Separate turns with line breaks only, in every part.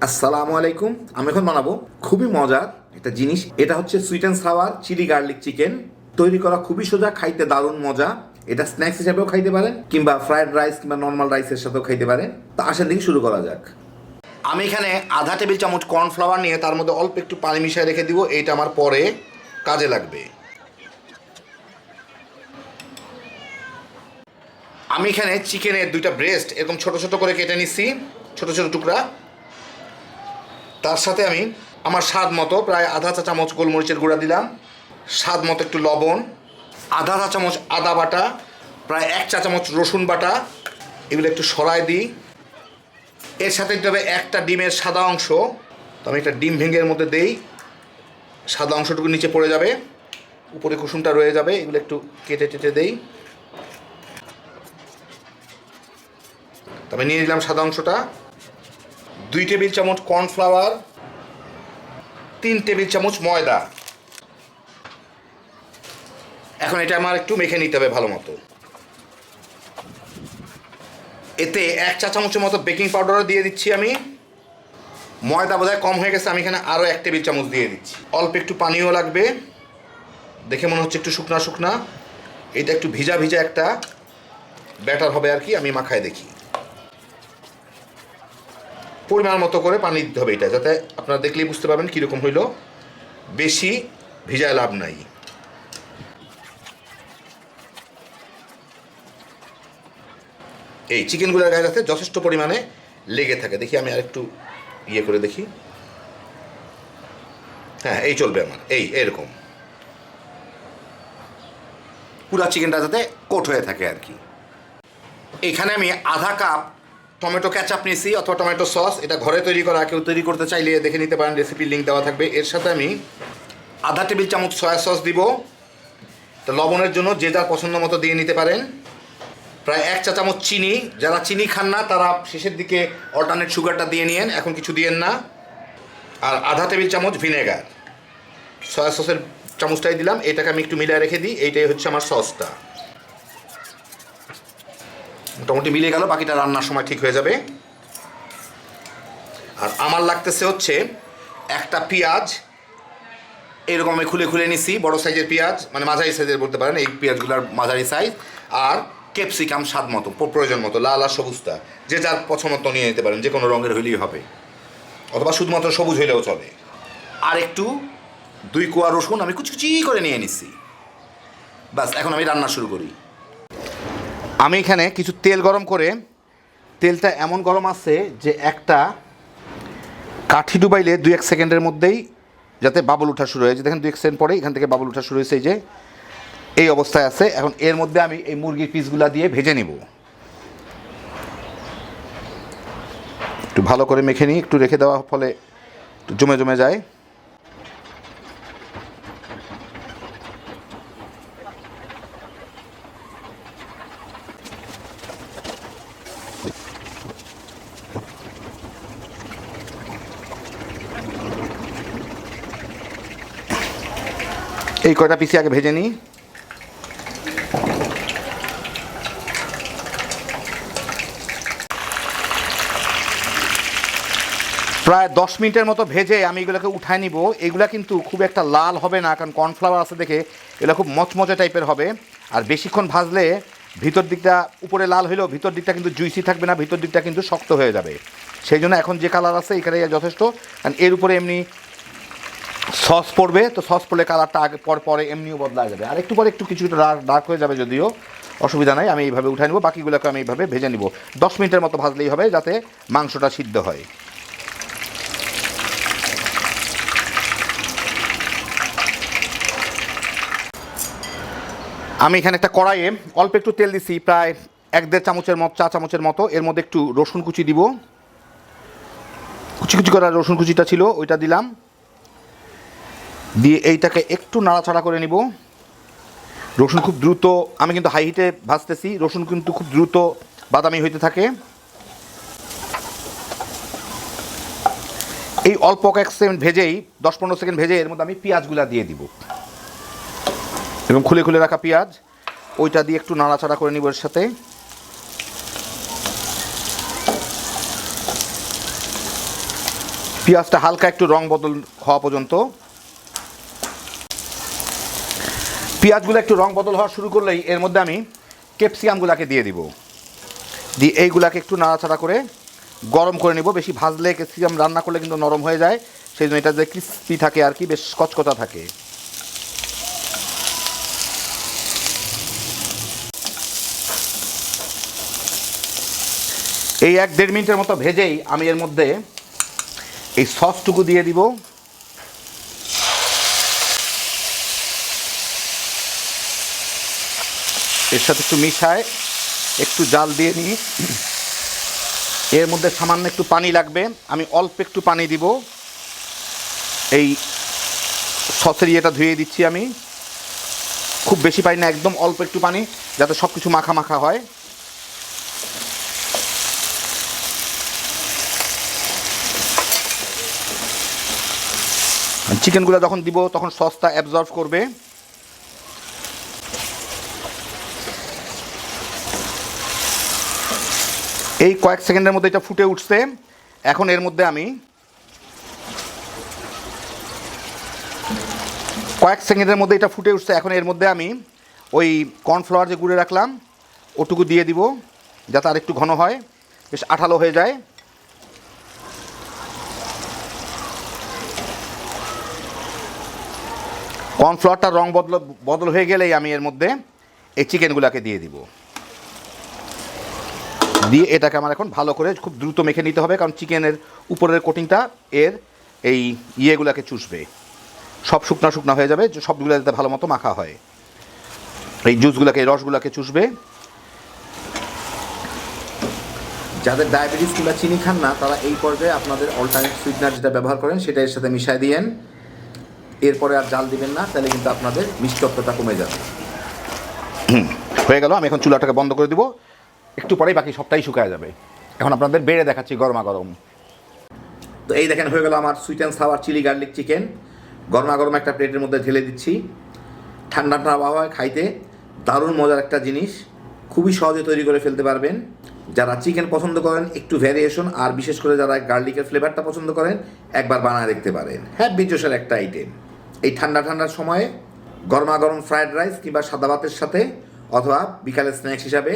আসসালামু আলাইকুম। আমি এখন বানাবো খুবই মজার একটা জিনিস। এটা হচ্ছে sweet and sour chilli garlic chicken. তৈরি করা খুবই সোজা, খাইতে দারুণ মজা। এটা স্ন্যাক্স হিসেবেও খাইতে পারেন, কিংবা ফ্রাইড রাইস কিংবা নর্মাল রাইসের সাথেও খাইতে পারেন। তো আসেন দেখি শুরু করা যাক। আমি এখানে আধা টেবিল চামচ কর্নফ্লাওয়ার নিয়ে তার মধ্যে অল্প একটু পানি মিশিয়ে রেখে দিব। এইটা আমার পরে কাজে লাগবে। আমি এখানে চিকেনের দুইটা ব্রেস্ট এরকম ছোট ছোট করে কেটে নিচ্ছি, ছোট ছোট টুকরা। তার সাথে আমি আমার স্বাদ মতো প্রায় আধা চা চামচ গোলমরিচের গুঁড়া দিলাম, স্বাদ মতো একটু লবণ, আধা চা চামচ আদা বাটা, প্রায় 1 চা চামচ রসুন বাটা। এগুলো একটু সরাই দিই। এর সাথে দিতে হবে একটা ডিমের সাদা অংশ। তো আমি একটা ডিম ভেঙে এর মধ্যে দেই। সাদা অংশটুকু নিচে পড়ে যাবে, উপরে কুসুমটা রয়ে যাবে। এগুলো একটু কেটে টেটে দেই। তবে নিয়ে নিলাম সাদা অংশটা। 2 টেবিল চামচ কর্নফ্লাওয়ার, 3 টেবিল চামচ ময়দা। এখন এটা আমার একটু মেখে নিতে হবে ভালো মতো। এতে 1 চা চামচের মতো বেকিং পাউডারও দিয়ে দিচ্ছি আমি। ময়দা বোধহয় কম হয়ে গেছে, আমি এখানে আরও 1 টেবিল চামচ দিয়ে দিচ্ছি। অল্প একটু পানিও লাগবে, দেখে মনে হচ্ছে একটু শুকনা শুকনা। এটা একটু ভিজা ভিজা একটা ব্যাটার হবে আর কি। আমি মাখায় দেখি। পরিমাণ মতো করে পানি দিতে হবে এটা, যাতে আপনারা দেখলেই বুঝতে পারবেন কীরকম হইলো। বেশি ভিজায় লাভ নাই। এই চিকেনগুলোর গায়ে যাতে যথেষ্ট পরিমাণে লেগে থাকে। দেখি আমি আরেকটু ইয়ে করে দেখি। হ্যাঁ, এই চলবে আমার। এরকম পুরা চিকেনটা যাতে কোট হয়ে থাকে আর কি। এইখানে আমি আধা কাপ টমেটো ক্যাচাপ নিয়েছি, অথবা টমেটো সস। এটা ঘরে তৈরি করা, কেউ তৈরি করতে চাইলে দেখে নিতে পারেন, রেসিপির লিঙ্ক দেওয়া থাকবে। এর সাথে আমি আধা টেবিল চামচ সয়া সস দিব। তো লবণের জন্য যে যার পছন্দ মতো দিয়ে নিতে পারেন। প্রায় 1 চা চামচ চিনি। যারা চিনি খান না তারা শেষের দিকে অল্টারনেট সুগারটা দিয়ে নিন, এখন কিছু দিয়েন না। আর আধা টেবিল চামচ ভিনেগার। সয়া সসের চামচটাই দিলাম। এটাকে আমি একটু মিলিয়ে রেখে দিই। এইটাই হচ্ছে আমার সসটা। মোটামুটি মিলিয়ে গেল, বাকিটা রান্নার সময় ঠিক হয়ে যাবে। আর আমার লাগতেছে হচ্ছে একটা পেঁয়াজ। এরকম আমি খুলে খুলে নিছি, বড় সাইজের পেঁয়াজ, মানে মাঝারি সাইজের বলতে পারেন। এই পেঁয়াজগুলোর মাঝারি সাইজ। আর ক্যাপসিকাম স্বাদ মতো, প্রয়োজন মতো, লাল আর সবুজটা যে যার পছন্দ মতো নিয়ে নিতে পারেন, যে কোনো রঙের হইলেই হবে, অথবা শুধুমাত্র সবুজ হইলেও চলে। আর একটু 2 কোয়া রসুন আমি কুচি করে নিয়ে নিচ্ছি। ব্যাস, এখন আমি রান্না শুরু করি। আমি এখানে কিছু তেল গরম করে, তেলটা এমন গরম আছে যে একটা কাঠি ডুবাইলে 2-1 সেকেন্ডের মধ্যেই যাতে বাবল ওঠা শুরু হয়েছে। দেখেন 2-1 সেকেন্ড পরে এখান থেকে বাবল ওঠা শুরু হয়েছে। এই অবস্থায় আছে। এখন এর মধ্যে আমি এই মুরগির পিসগুলা দিয়ে ভেজে নিব। একটু ভালো করে মেখে নিই, একটু রেখে দেওয়ার ফলে একটু জমে জমে যায়। এই কয়টা পিসি আগে ভেজে নিই। প্রায় 10 মিনিটের মতো ভেজে আমি এগুলোকে উঠায় নিব। এগুলো কিন্তু খুব একটা লাল হবে না, কারণ কর্নফ্লাওয়ার আছে দেখে এগুলো খুব মচমচে টাইপের হবে। আর বেশিক্ষণ ভাজলে ভিতর দিকটা, উপরে লাল হলেও ভিতর দিকটা কিন্তু জুইসি থাকবে না, ভিতর দিকটা কিন্তু শক্ত হয়ে যাবে। সেই জন্য এখন যে কালার আছে এখানে যথেষ্ট। কারণ এর উপরে এমনি সস পড়বে, তো সস পড়লে কালারটা আগে পরে এমনিও বদলা যাবে। আর একটু পরে একটু কিছুটা ডার্ক হয়ে যাবে, যদিও অসুবিধা নাই। আমি এইভাবে উঠাই নেব, বাকিগুলোকে আমি এইভাবে ভেজে নিব। 10 মিনিটের মতো ভাজলেই হবে, যাতে মাংসটা সিদ্ধ হয়। আমি এখানে একটা কড়াইয়ে অল্প একটু তেল দিছি, প্রায় 1-1.5 চা চামচের মতো। এর মধ্যে একটু রসুন কুচি দিব। কুচি কুচি করা রসুন কুচিটা ছিল, ওইটা দিলাম। দিয়ে এইটাকে একটু নাড়াচাড়া করে নিব। রসুন খুব দ্রুত, আমি কিন্তু হাই হিটে ভাজতেছি, রসুন কিন্তু খুব দ্রুত বাদামি হইতে থাকে। এই অল্প কয়েক সেকেন্ড ভেজেই, 10-15 সেকেন্ড ভেজে এর মধ্যে আমি পেঁয়াজগুলা দিয়ে দিব। এবং খুলে খুলে রাখা পেঁয়াজ, ওইটা দিয়ে একটু নাড়াচাড়া করে নিব এর সাথে। পেঁয়াজটা হালকা একটু রং বদল হওয়া পর্যন্ত, পেঁয়াজগুলো একটু রং বদল হওয়া শুরু করলেই এর মধ্যে আমি ক্যাপসিকামগুলোকে দিয়ে দিব। দিয়ে এইগুলাকে একটু নাড়াচাড়া করে গরম করে নিব। বেশি ভাজলে ক্যাপসিকাম রান্না করলে কিন্তু নরম হয়ে যায়, সেই জন্য এটা যে ক্রিস্পি থাকে আর কি, বেশ কচকচা থাকে। এই 1-1.5 মিনিটের মতো ভেজেই আমি এর মধ্যে এই সসটুকু দিয়ে দিব। এর সাথে একটু মিশায় একটু জাল দিয়ে নিই। এর মধ্যে সামান্য একটু পানি লাগবে, আমি অল্প একটু পানি দিব। এই সসের ইয়েটা ধুয়ে দিচ্ছি আমি, খুব বেশি পানি না, একদম অল্প একটু পানি, যাতে সব কিছু মাখা মাখা হয়। চিকেনগুলো যখন দিব তখন সসটা অ্যাবজর্ব করবে। এই কয়েক সেকেন্ডের মধ্যে এটা ফুটে উঠছে। এখন এর মধ্যে আমি এখন এর মধ্যে আমি ওই কর্নফ্লাওয়ার যে গুঁড়ে রাখলাম ওটুকু দিয়ে দিব, যাতে আর একটু ঘন হয়, বেশ আঠালো হয়ে যায়। কর্নফ্লাওয়ারটার রং বদল হয়ে গেলেই আমি এর মধ্যে এই চিকেনগুলোকে দিয়ে দিব। দিয়ে এটাকে আমার এখন ভালো করে খুব দ্রুত মেখে নিতে হবে, কারণ চিকেনের উপরের কোটিংটা এর এই ইয়েগুলোকে চুষবে, সব শুকনা শুকনা হয়ে যাবে, সবগুলো যাতে ভালো মতো মাখা হয়। এই জুসগুলোকে, এই রসগুলোকে চুষবে। যাদের ডায়াবেটিস কিংবা চিনি খান না, তারা এই পর্যায়ে আপনাদের অল্টারনেট সুইটনার যেটা ব্যবহার করেন সেটা এর সাথে মিশাই দিয়েন। এরপরে আর জাল দিবেন না, তাহলে কিন্তু আপনাদের মিষ্টত্বটা কমে যাবে। হয়ে গেল। আমি এখন চুলাটাকে বন্ধ করে দিব, একটু পরেই বাকি সবটাই শুকায় যাবে। এখন আপনাদের বেড়ে দেখাচ্ছি গরমা গরম। তো এই দেখেন হয়ে গেল আমার sweet and sour chilli garlic chicken. গরমা গরম একটা প্লেটের মধ্যে ঢেলে দিচ্ছি। ঠান্ডা ঠান্ডা আবহাওয়ায় খাইতে দারুণ মজার একটা জিনিস, খুবই সহজে তৈরি করে ফেলতে পারবেন। যারা চিকেন পছন্দ করেন একটু ভ্যারিয়েশন, আর বিশেষ করে যারা গার্লিকের ফ্লেভারটা পছন্দ করেন, একবার বানায় দেখতে পারেন। হ্যাঁ, বিজোসের একটা আইটেম। এই ঠান্ডার সময়ে গরমা গরম ফ্রায়েড রাইস কিংবা সাদা ভাতের সাথে, অথবা বিকালের স্ন্যাক্স হিসাবে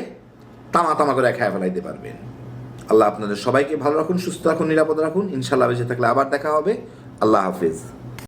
তামা করে খেয়ে ফেলাইতে পারবেন। আল্লাহ আপনাদের সবাইকে ভালো রাখুন, সুস্থ রাখুন, নিরাপদ রাখুন। ইনশাল্লাহ বেঁচে থাকলে আবার দেখা হবে। আল্লাহ হাফিজ।